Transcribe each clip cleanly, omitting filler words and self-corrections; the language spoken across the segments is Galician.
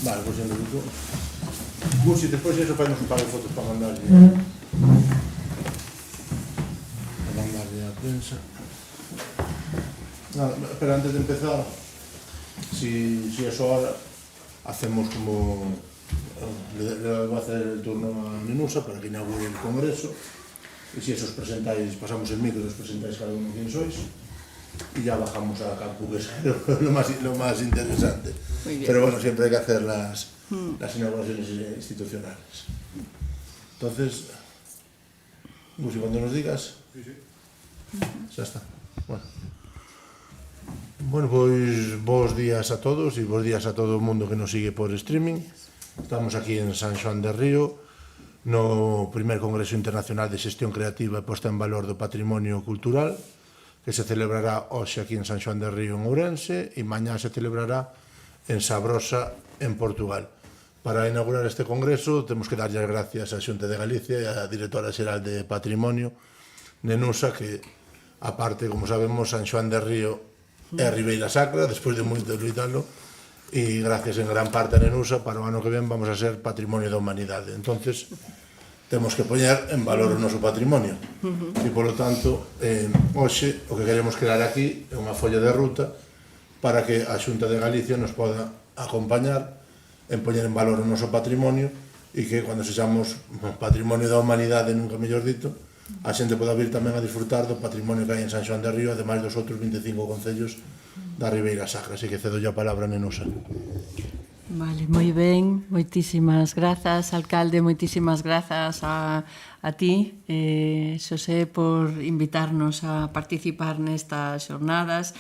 Vale, pois en grupo. Gusi, despois eso fai un par de fotos para mandarlle. Para mandarlle a prensa. Nada, pero antes de empezar, si es hora, hacemos como... Le voy a hacer el turno a Nenusa para que inaugure el congreso. Y si eso os presentáis, pasamos el micro y os presentáis cada uno quién sois. Y ya bajamos a campo, que es lo más interesante. Pero bueno, siempre hay que hacer las inauguraciones institucionales. Entonces, Gusi, cuando nos digas, ya está. Bueno, pois bons días a todos e bons días a todo o mundo que nos sigue por streaming. Estamos aquí en San Xoán de Río, no primer Congreso Internacional de Xestión Creativa e Posta en Valor do Patrimonio Cultural, que se celebrará hoxe aquí en San Xoán de Río, en Ourense, e mañá se celebrará en Sabrosa, en Portugal. Para inaugurar este congreso temos que darlle as gracias á Xunta de Galicia e á Directora Xeral de Patrimonio, Nenusa, que, aparte, como sabemos, San Xoán de Río é a Ribeira Sacra, despois de moito loitalo, e gracias en gran parte a Nenusa, para o ano que ven vamos a ser Patrimonio da Humanidade. Entonces, temos que poñer en valor o noso patrimonio. E, polo tanto, hoxe, o que queremos crear aquí é unha folla de ruta para que a Xunta de Galicia nos poda acompañar en poñer en valor o noso patrimonio e que, cando sexamos Patrimonio da Humanidade, nunca mellor dito, a xente poda vir tamén a disfrutar do patrimonio que hai en San Xoán de Río, ademais dos outros 25 concellos da Ribeira Sacra. Así que cedo a palabra a Nenusa. Vale, moi ben, moitísimas grazas, alcalde, moitísimas grazas a ti, Xosé, por invitarnos a participar nestas xornadas.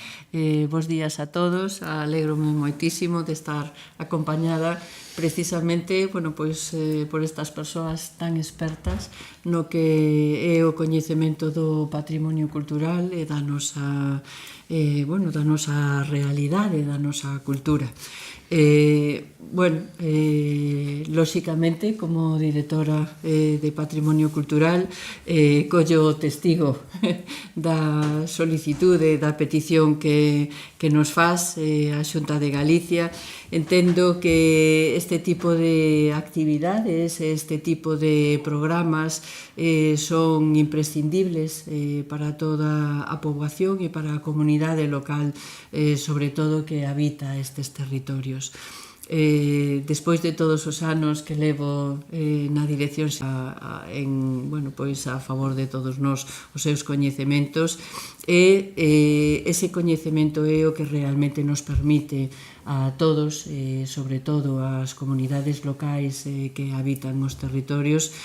Bos días a todos, alégrome moitísimo de estar acompañada precisamente, bueno, pois, por estas persoas tan expertas no que é o coñecemento do patrimonio cultural e da nosa realidade, da nosa cultura. Lóxicamente, como directora de Patrimonio Cultural, collo testigo da solicitude, da petición que nos faz a Xunta de Galicia. Entendo que este tipo de actividades, este tipo de programas son imprescindibles para toda a poboación e para a comunidade local, sobre todo que habita estes territorios. Despois de todos os anos que levo na dirección a favor de todos nós os seus coñecementos, ese coñecemento é o que realmente nos permite a todos, sobre todo ás comunidades locais que habitan os territorios,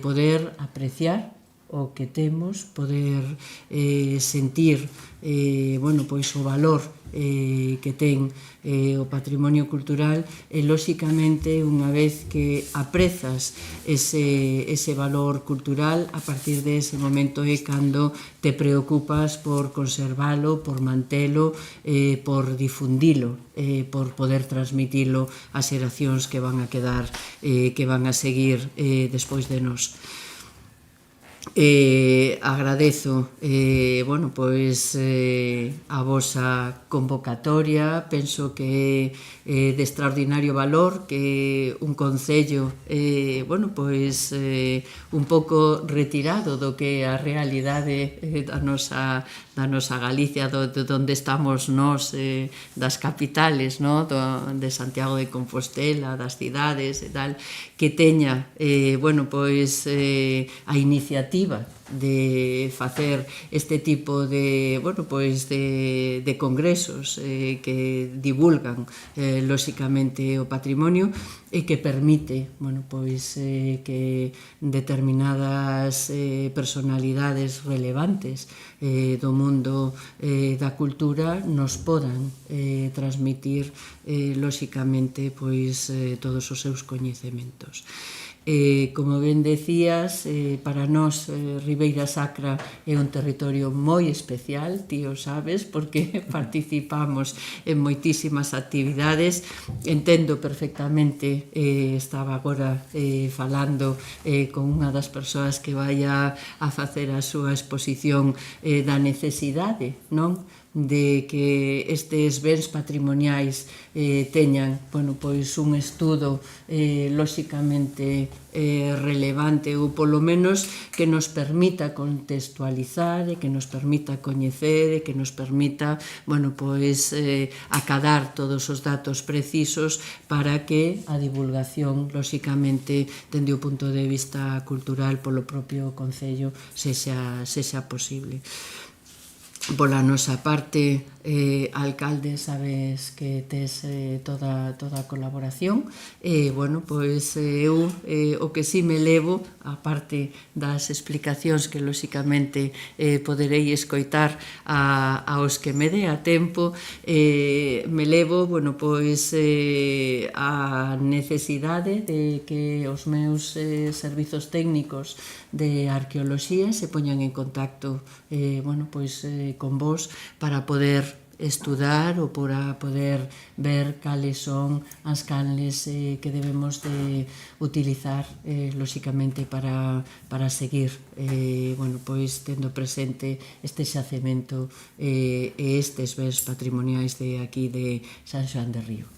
poder apreciar o que temos, poder sentir o valor que ten o patrimonio cultural e, lóxicamente, unha vez que aprezas ese valor cultural, a partir de ese momento é cando te preocupas por conservalo, por mantelo, por difundilo, por poder transmitilo ás xeracións que van a quedar, que van a seguir despois de nós. Agradezo a vosa convocatoria. Penso que é de extraordinario valor que un concello un pouco retirado do que é a realidade da nosa Galicia, de onde estamos nós, das capitales, de Santiago de Compostela, das cidades e tal, que teña a iniciativa de facer este tipo de congresos que divulgan lóxicamente o patrimonio e que permite que determinadas personalidades relevantes do mundo da cultura nos podan transmitir lóxicamente todos os seus coñecementos. Como ben decías, para nós Ribeira Sacra é un territorio moi especial, ti o sabes, porque participamos en moitísimas actividades. Entendo perfectamente, estaba agora falando con unha das persoas que vai a facer a súa exposición da necesidade, non? de que estes bens patrimoniais teñan, bueno, pois un estudo lóxicamente relevante ou polo menos que nos permita contextualizar e que nos permita coñecer e que nos permita, bueno, pois acadar todos os datos precisos para que a divulgación, lóxicamente, dende o punto de vista cultural polo propio Concello sexa posible. Pola nosa parte, alcalde, sabes que tes toda a colaboración. Bueno, pois eu o que si me levo, a parte das explicacións que lóxicamente poderei escoitar aos que me dé a tempo, me levo, bueno, pois a necesidade de que os meus servizos técnicos de arqueoloxía se poñan en contacto, bueno, pois con vos para poder estudar ou para poder ver cales son as canles que debemos de utilizar lóxicamente para seguir bueno, pois tendo presente este xacemento e estes bens patrimoniais de aquí de San Xoán de Río.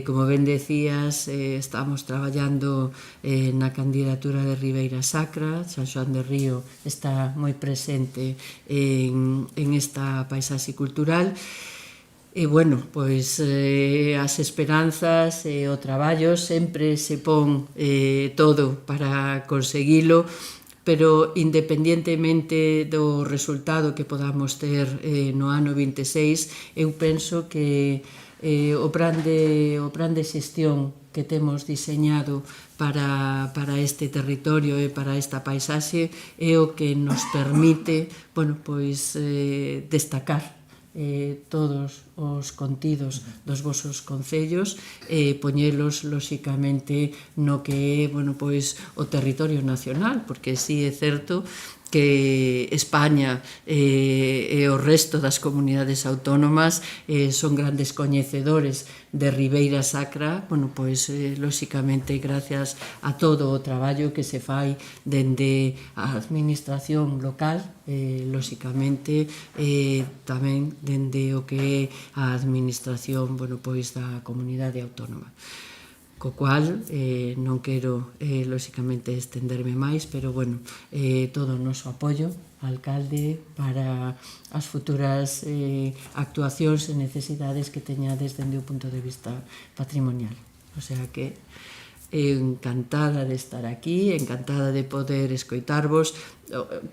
Como ben decías, estamos traballando na candidatura de Ribeira Sacra. San Xoán de Río está moi presente en esta paisaxe cultural. E, bueno, pois as esperanzas e o traballo sempre se pon todo para conseguilo, pero independientemente do resultado que podamos ter no ano 26, eu penso que o plan de xestión que temos diseñado para este territorio e para esta paisaxe é o que nos permite, bueno, pois destacar todos os contidos dos vosos concellos e poñelos lóxicamente no que é, bueno, pois o territorio nacional, porque si é certo que España e o resto das comunidades autónomas son grandes coñecedores de Ribeira Sacra, bueno, pois, lóxicamente, gracias a todo o traballo que se fai dende a administración local, lóxicamente, tamén dende o que é a administración, bueno, pois, da comunidade autónoma. Co cual, non quero, lóxicamente, estenderme máis, pero, bueno, todo o noso apoio, alcalde, para as futuras actuacións e necesidades que teñades dende o punto de vista patrimonial. O sea que encantada de estar aquí, encantada de poder escoitarvos.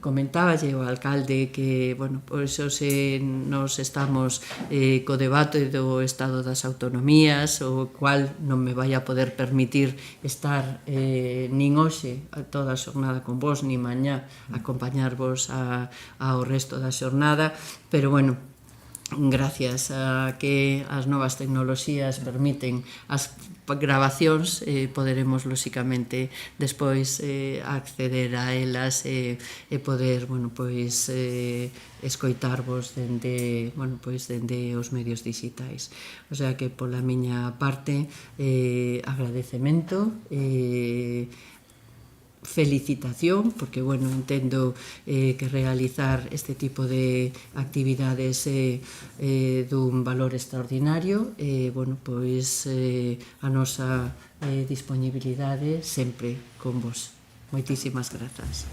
Comentáballe o alcalde que, bueno, por iso se nos estamos co debate do estado das autonomías, o cual non me vai a poder permitir estar nin hoxe toda a xornada con vos, nin mañá acompañarvos ao resto da xornada, pero, bueno, gracias a que as novas tecnoloxías permiten as grabacións, poderemos lóxicamente despois acceder a elas e poder, bueno, pois escoitarvos dende, bueno, pois dende os medios digitais. O sea que pola miña parte agradecemento, felicitación, porque, bueno, entendo que realizar este tipo de actividades é dun valor extraordinario e, bueno, pois a nosa disponibilidade sempre con vos. Moitísimas grazas.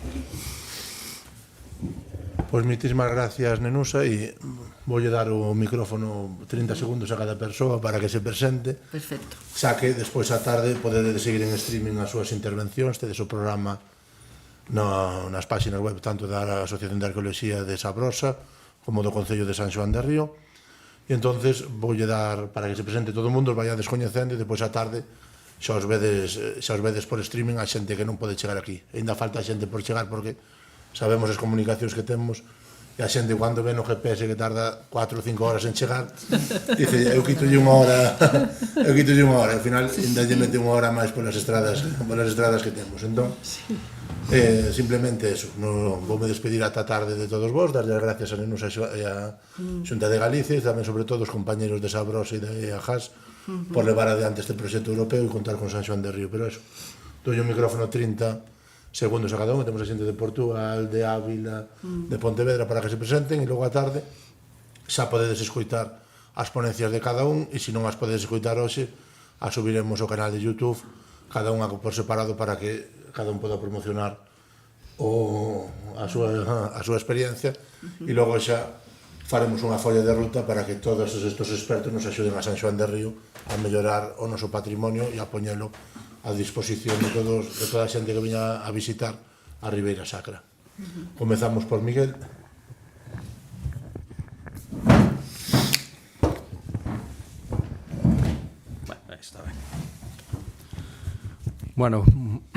Pois moitísimas gracias, Nenusa, e voulle dar o micrófono 30 segundos a cada persoa para que se presente. Perfecto. Xa que despois a tarde podedes seguir en streaming as súas intervencións, tedes o programa nas páxinas web tanto da Asociación de Arqueoloxía de Sabrosa como do Concello de San Xoán de Río. E entonces voulle dar para que se presente todo o mundo, os vaiades coñecendo, e depois a tarde xa os vedes por streaming a xente que non pode chegar aquí. Ainda falta xente por chegar porque sabemos as comunicacións que temos e a xente cando ve no GPS que tarda 4 ou 5 horas en chegar dice, eu quitolle unha hora e ao final ainda lle mete unha hora máis polas estradas que temos. Entón, simplemente eso, voume despedir ata tarde de todos vos, darlle as gracias a Nenusa e a Xunta de Galicia e tamén sobre todo os compañeros de Sabrosa e de Ajás por levar adiante este proxecto europeo e contar con San Xoán de Río. Pero eso, dou o micrófono 30 segundos a cada un, temos a xente de Portugal, de Ávila, de Pontevedra para que se presenten, e logo a tarde xa podedes escoitar as ponencias de cada un, e se non as podedes escoitar hoxe, as subiremos ao canal de YouTube, cada unha por separado, para que cada un poda promocionar a súa experiencia, e logo xa faremos unha folla de ruta para que todos estes expertos nos axuden a San Xoán de Río a mellorar o noso patrimonio e a poñelo a disposición de toda a xente que viña a visitar a Ribeira Sacra. Comezamos por Miguel. Está ben. Bueno,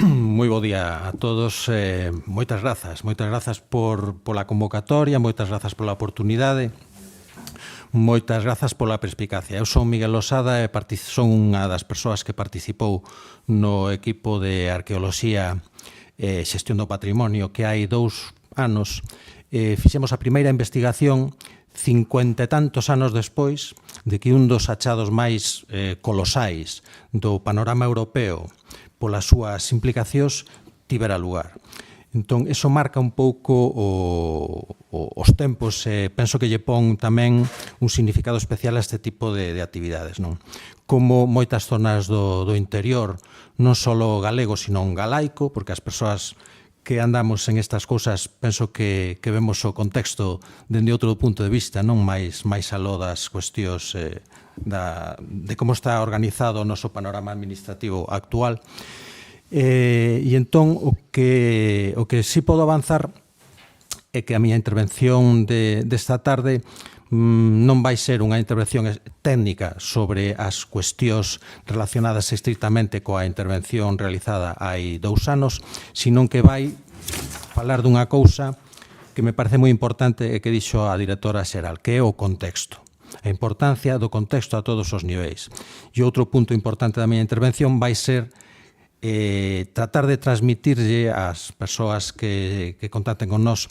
moi bo día a todos. Moitas grazas pola convocatoria, moitas grazas pola oportunidade, moitas grazas pola perspicacia. Eu son Miguel Losada e son unha das persoas que participou no equipo de Arqueoloxía e Xestión do Patrimonio, que hai 2 anos fixemos a primeira investigación 50 e tantos anos despois de que un dos achados máis colosais do panorama europeo polas súas implicacións tivera lugar. Entón, eso marca un pouco os tempos e penso que lle pon tamén un significado especial a este tipo de actividades, non? Como moitas zonas do interior, non só galego, sino galaico, porque as persoas que andamos en estas cousas penso que vemos o contexto dende outro punto de vista, non máis aló das cuestións de como está organizado o noso panorama administrativo actual. E entón o que sí podo avanzar é que a miña intervención desta tarde non vai ser unha intervención técnica sobre as cuestións relacionadas estritamente coa intervención realizada hai 2 anos, sino que vai falar dunha cousa que me parece moi importante e que dixo a directora xeral, que é o contexto. A importancia do contexto a todos os niveis. E outro punto importante da miña intervención vai ser tratar de transmitirlle ás persoas que contacten con nós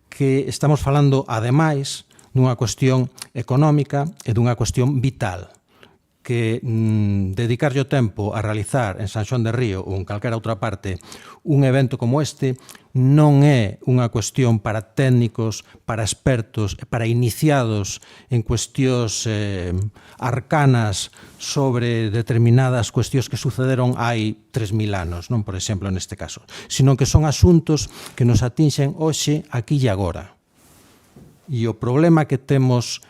que estamos falando, ademais, dunha cuestión económica e dunha cuestión vital, que dedicarlle o tempo a realizar en San Xoán de Río ou en calquera outra parte un evento como este non é unha cuestión para técnicos, para expertos, para iniciados en cuestións arcanas sobre determinadas cuestións que sucederon hai 3.000 anos, non, por exemplo, neste caso, sino que son asuntos que nos atinxen hoxe, aquí e agora. E o problema que temos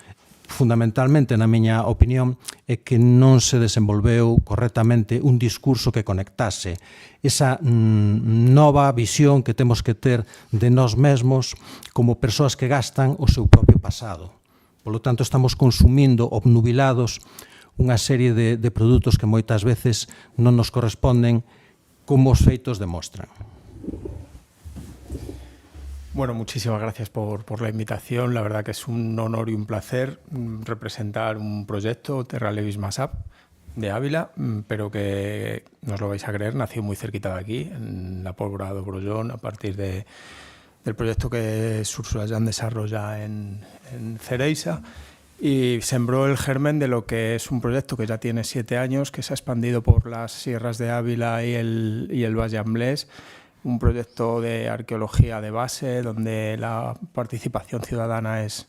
fundamentalmente, na miña opinión, é que non se desenvolveu correctamente un discurso que conectase esa nova visión que temos que ter de nós mesmos como persoas que gastan o seu propio pasado. Por lo tanto, estamos consumindo obnubilados unha serie de produtos que moitas veces non nos corresponden como os feitos demostran. Bueno, muchísimas gracias por la invitación. La verdad que es un honor y un placer representar un proyecto, Terra Levis Masap, de Ávila, pero que, no os lo vais a creer, nació muy cerquita de aquí, en la Pólvora de Brollón, a partir del proyecto que Sursuayan desarrolla en Cereisa, y sembró el germen de lo que es un proyecto que ya tiene 7 años, que se ha expandido por las sierras de Ávila y el Valle Amblés, un proyecto de arqueología de base donde la participación ciudadana es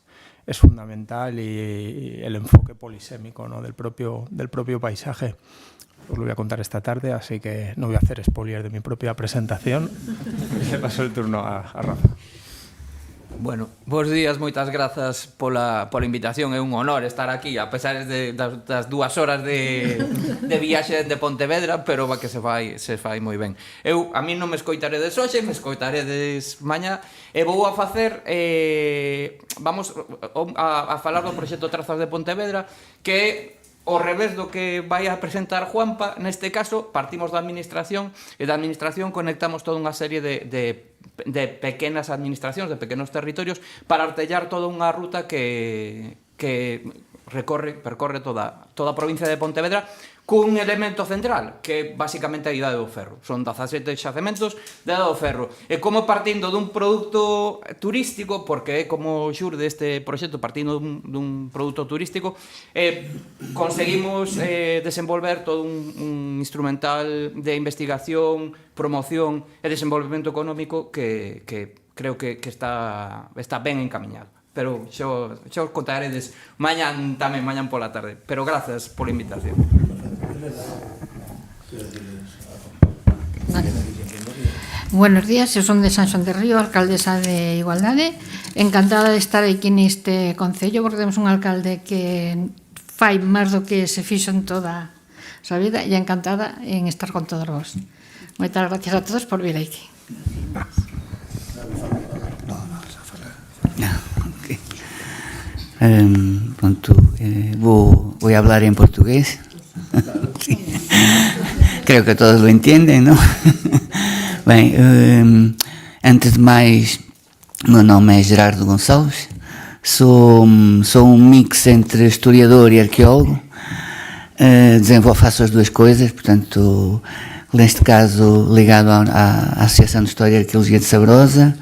fundamental y el enfoque polisémico, ¿no?, del propio paisaje. Os lo voy a contar esta tarde, así que no voy a hacer spoiler de mi propia presentación. Le paso el turno a Rafa. Bueno, bons días, moitas grazas pola invitación, é un honor estar aquí a pesar das 2 horas de viaxe de Pontevedra, pero que se fai moi ben. A mí non me escoitaredes hoxe, me escoitaredes mañá e vou a facer vamos a falar do proxecto Trazas de Pontevedra, que é ao revés do que vai a presentar Juanpa. Neste caso partimos da administración e da administración conectamos toda unha serie de pequenas administracións, de pequenos territorios para artellar toda unha ruta que percorre toda a provincia de Pontevedra cun elemento central, que basicamente é a Idade do Ferro. Son 17 xacementos de Idade do Ferro. E como partindo dun produto turístico, porque é como xurde este proxecto, partindo dun produto turístico, conseguimos desenvolver todo un instrumental de investigación, promoción e desenvolvemento económico que creo que está ben encaminhado. pero xo contaredes mañán tamén, mañán pola tarde. Pero grazas pola invitación. Buenos días, eu son de San Xoán de Río, alcaldesa de Igualdade. Encantada de estar aquí neste concello, porque temos un alcalde que fai máis do que se fixo en toda a súa vida, e encantada en estar con todos vos. Moitas gracias a todos por vir aquí. Pronto, voy a hablar en portugués. Sí. Creo que todos lo entienden, ¿no? Bem, antes de mais, meu nome é Gerardo Gonçalves, sou um mix entre historiador e arqueólogo, faço as duas coisas, portanto, neste caso ligado à Associação de História e Arqueologia de Sabrosa,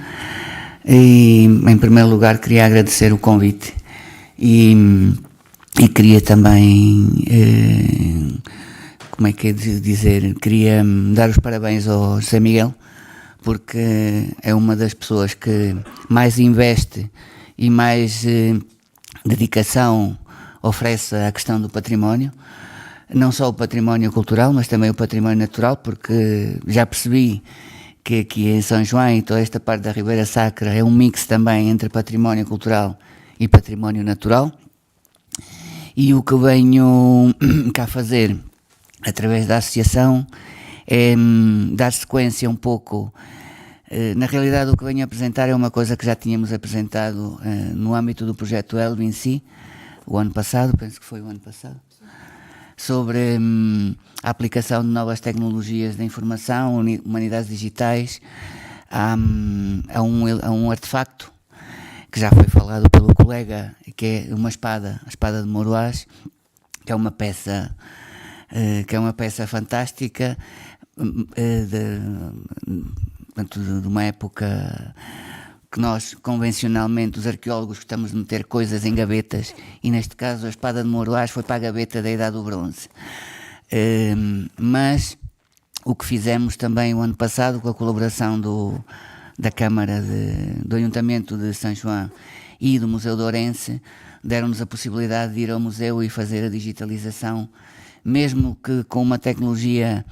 e em primeiro lugar queria agradecer o convite e queria também, como é que é de dizer, queria dar os parabéns ao José Miguel, porque é uma das pessoas que mais investe e mais dedicação oferece à questão do património, não só o património cultural, mas também o património natural, porque já percebi que aqui em São João e toda esta parte da Ribeira Sacra é um mix também entre património cultural e património natural. E o que venho cá fazer através da associação é dar sequência um pouco. Na realidade, o que venho apresentar é uma coisa que já tínhamos apresentado no âmbito do projeto ELB em si, o ano passado, penso que foi o ano passado, sobre a aplicação de novas tecnologias da informação, humanidades digitais, a um artefacto que já foi falado pelo colega, que é uma espada, a espada de Moroás, que é uma peça fantástica, de uma época que nós, convencionalmente, os arqueólogos gostamos de meter coisas em gavetas, e neste caso a espada de Moroás foi para a gaveta da Idade do Bronze. Mas o que fizemos também o ano passado, com a colaboração da Câmara do Ayuntamento de São João e do Museu de Ourense, deram-nos a possibilidade de ir ao museu e fazer a digitalização, mesmo que com uma tecnologia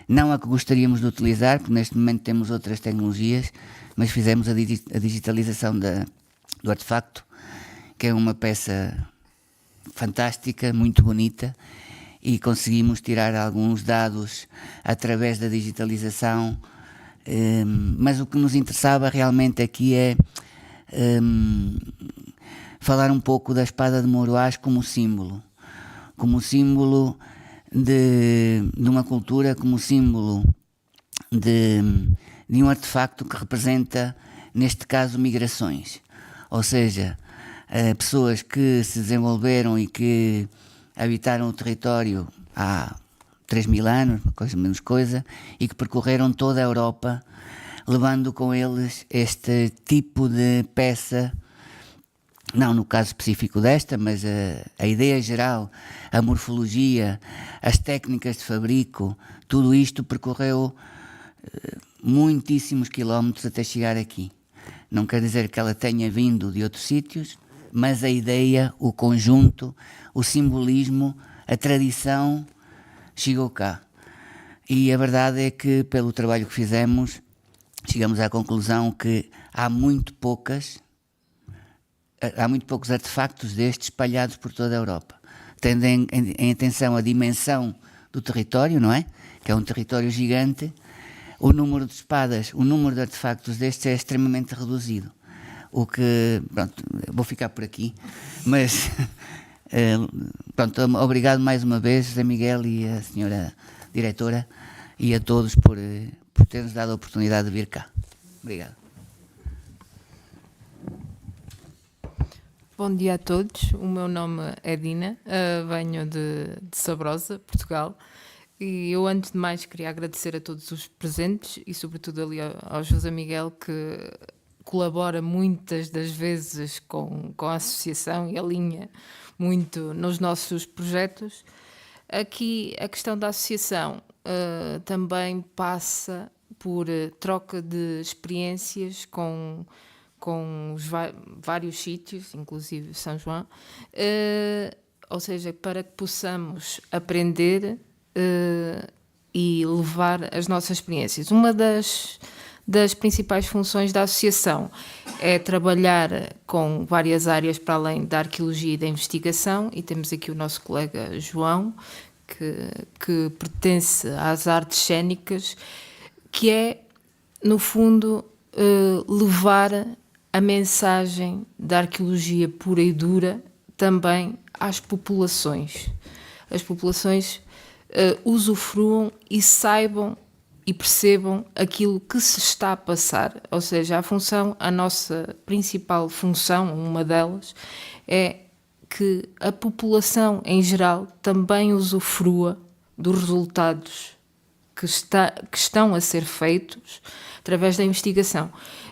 não a que gostaríamos de utilizar, porque neste momento temos outras tecnologias, mas fizemos a digitalização do artefacto, que é uma peça fantástica, muito bonita, e conseguimos tirar alguns dados através da digitalização, mas o que nos interessava realmente aqui é falar um pouco da espada de Moroás como símbolo de uma cultura, como símbolo de um artefacto que representa, neste caso, migrações. Ou seja, pessoas que se desenvolveram e que habitaram o território há 3.000 anos, menos coisa, e que percorreram toda a Europa, levando com eles este tipo de peça, não no caso específico desta, mas a ideia geral, a morfologia, as técnicas de fabrico, tudo isto percorreu muitíssimos quilómetros até chegar aqui. Não quer dizer que ela tenha vindo de outros sítios, mas a ideia, o conjunto, o simbolismo, a tradição chegou cá. E a verdade é que, pelo trabalho que fizemos, chegamos à conclusão que há muito poucos artefactos destes espalhados por toda a Europa. Tendo em atenção a dimensão do território, não é? Que é um território gigante, o número de espadas, o número de artefactos destes é extremamente reduzido. O que, pronto, vou ficar por aqui, mas pronto, obrigado mais uma vez, José Miguel e a senhora diretora, e a todos por ter-nos dado a oportunidade de vir cá. Obrigado. Bom dia a todos, o meu nome é Dina, venho de Sabrosa, Portugal, e eu antes de mais queria agradecer a todos os presentes e sobretudo ali ao José Miguel, que colabora muitas das vezes com a associação e alinha muito nos nossos projetos. Aqui a questão da associação também passa por troca de experiências com com vários sítios, inclusive São João, ou seja, para que possamos aprender e levar as nossas experiências. Uma das principais funções da associação é trabalhar com várias áreas para além da arqueologia e da investigação, e temos aqui o nosso colega João, que pertence às artes cênicas, que é, no fundo, levar a mensagem da arqueologia pura e dura também às populações. As populações usufruam e saibam e percebam aquilo que se está a passar. Ou seja, a nossa principal função, uma delas, é que a população em geral também usufrua dos resultados que estão a ser feitos através da investigação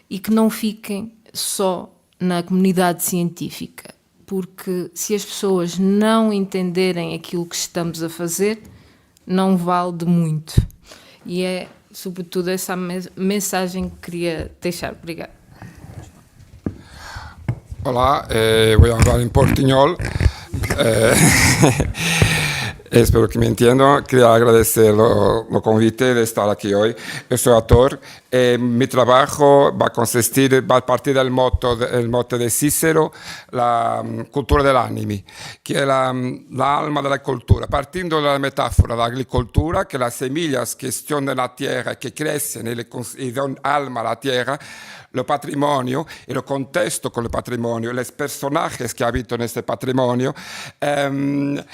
e que não fiquem só na comunidade científica, porque se as pessoas não entenderem aquilo que estamos a fazer, não vale de muito. E é, sobretudo, essa mensagem que queria deixar. Obrigada. Hola, voy a hablar en portuñol. Espero que me entiendan. Quería agradecer el convite de estar aquí hoy. Yo soy actor. Mi trabajo va a partir del moto de Cícero, la cultura dell'anima, que es la alma de la cultura. Partiendo de la metáfora de la agricultura, que las semillas que están en la tierra, que crecen y dan alma a la tierra, el patrimonio y el contexto con el patrimonio, los personajes que habitan este patrimonio van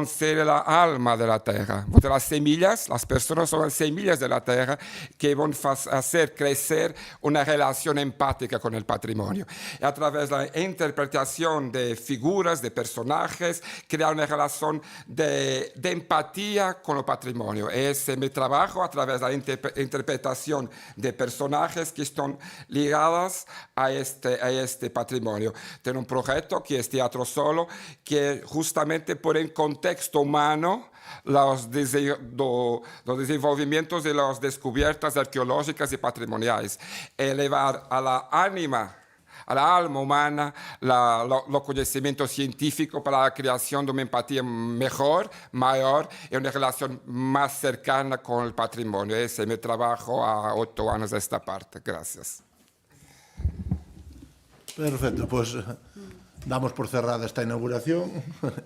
a ser la alma de la tierra. Las semillas, las personas son las semillas de la tierra que van a hacer crecer una relación empática con el patrimonio. Y a través de la interpretación de figuras, de personajes, crear una relación de empatía con el patrimonio. Ese es mi trabajo a través de la interpretación de personajes que están ligadas a este patrimonio. Tengo un proyecto que es Teatro Solo, que justamente por el contexto humano, los desenvolvimientos y las descubiertas arqueológicas y patrimoniales, elevar a la alma humana el conocimiento científico para la creación de una empatía mejor, mayor y una relación más cercana con el patrimonio. Ese es mi trabajo a 8 años de esta parte. Gracias. Perfecto, pues damos por cerrada esta inauguración.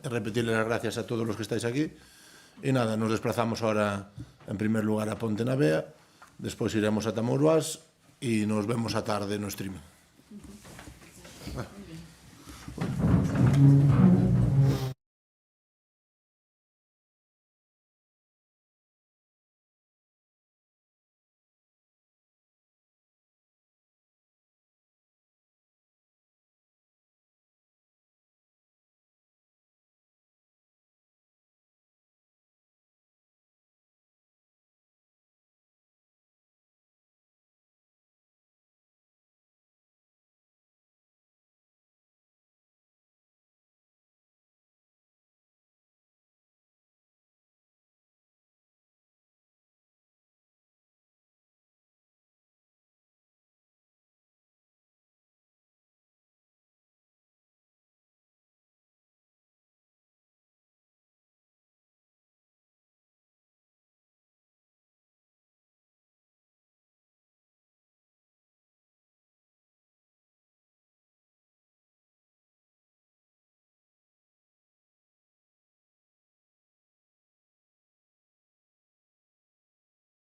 Repetirle las gracias a todos los que estáis aquí. Y nada, nos desplazamos ahora en primer lugar a Ponte Navea, después iremos a Tamauruás y nos vemos a tarde en streaming.